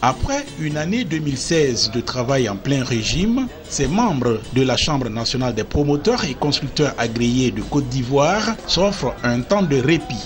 Après une année 2016 de travail en plein régime, ces membres de la Chambre nationale des promoteurs et constructeurs agréés de Côte d'Ivoire s'offrent un temps de répit.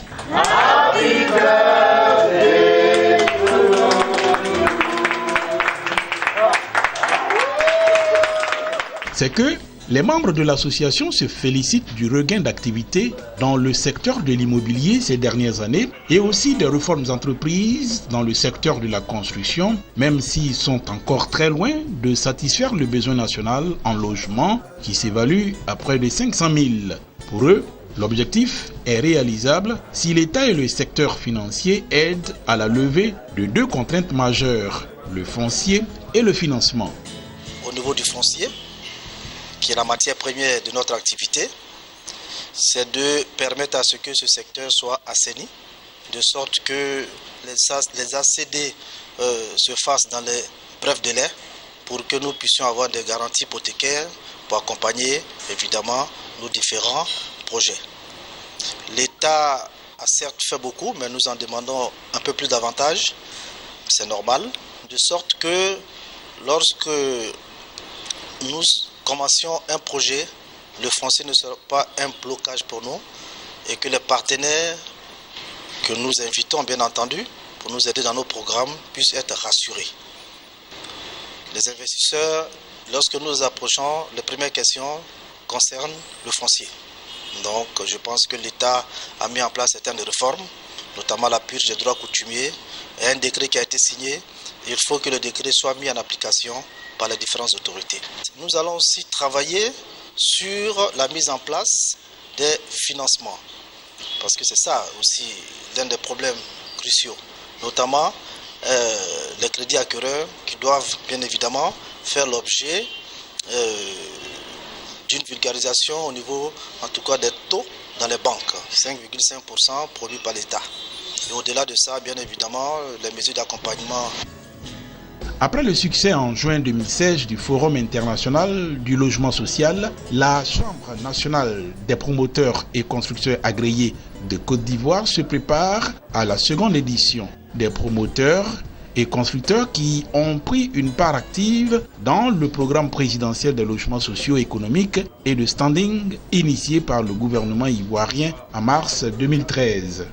C'est que les membres de l'association se félicitent du regain d'activité dans le secteur de l'immobilier ces dernières années et aussi des réformes entreprises dans le secteur de la construction, même s'ils sont encore très loin de satisfaire le besoin national en logement qui s'évalue à près de 500 000. Pour eux, l'objectif est réalisable si l'État et le secteur financier aident à la levée de deux contraintes majeures, le foncier et le financement. Au niveau du foncier, qui est la matière première de notre activité, c'est de permettre à ce que ce secteur soit assaini, de sorte que les ACD se fassent dans les brefs délais pour que nous puissions avoir des garanties hypothécaires pour accompagner évidemment nos différents projets. L'État a certes fait beaucoup, mais nous en demandons un peu plus d'avantages, c'est normal, de sorte que lorsque nous commencions un projet, le foncier ne sera pas un blocage pour nous et que les partenaires que nous invitons, bien entendu, pour nous aider dans nos programmes, puissent être rassurés. Les investisseurs, lorsque nous approchons, les premières questions concernent le foncier. Donc, je pense que l'État a mis en place certaines réformes, notamment la purge des droits coutumiers et un décret qui a été signé. Il faut que le décret soit mis en application par les différentes autorités. Nous allons aussi travailler sur la mise en place des financements, parce que c'est ça aussi l'un des problèmes cruciaux, notamment les crédits acquéreurs qui doivent bien évidemment faire l'objet d'une vulgarisation au niveau, en tout cas, des taux dans les banques, 5,5% produits par l'État. Et au-delà de ça, bien évidemment, les mesures d'accompagnement. Après le succès en juin 2016 du Forum international du logement social, la Chambre nationale des promoteurs et constructeurs agréés de Côte d'Ivoire se prépare à la seconde édition. Des promoteurs et constructeurs qui ont pris une part active dans le programme présidentiel des logements socio-économiques et de standing initié par le gouvernement ivoirien en mars 2013.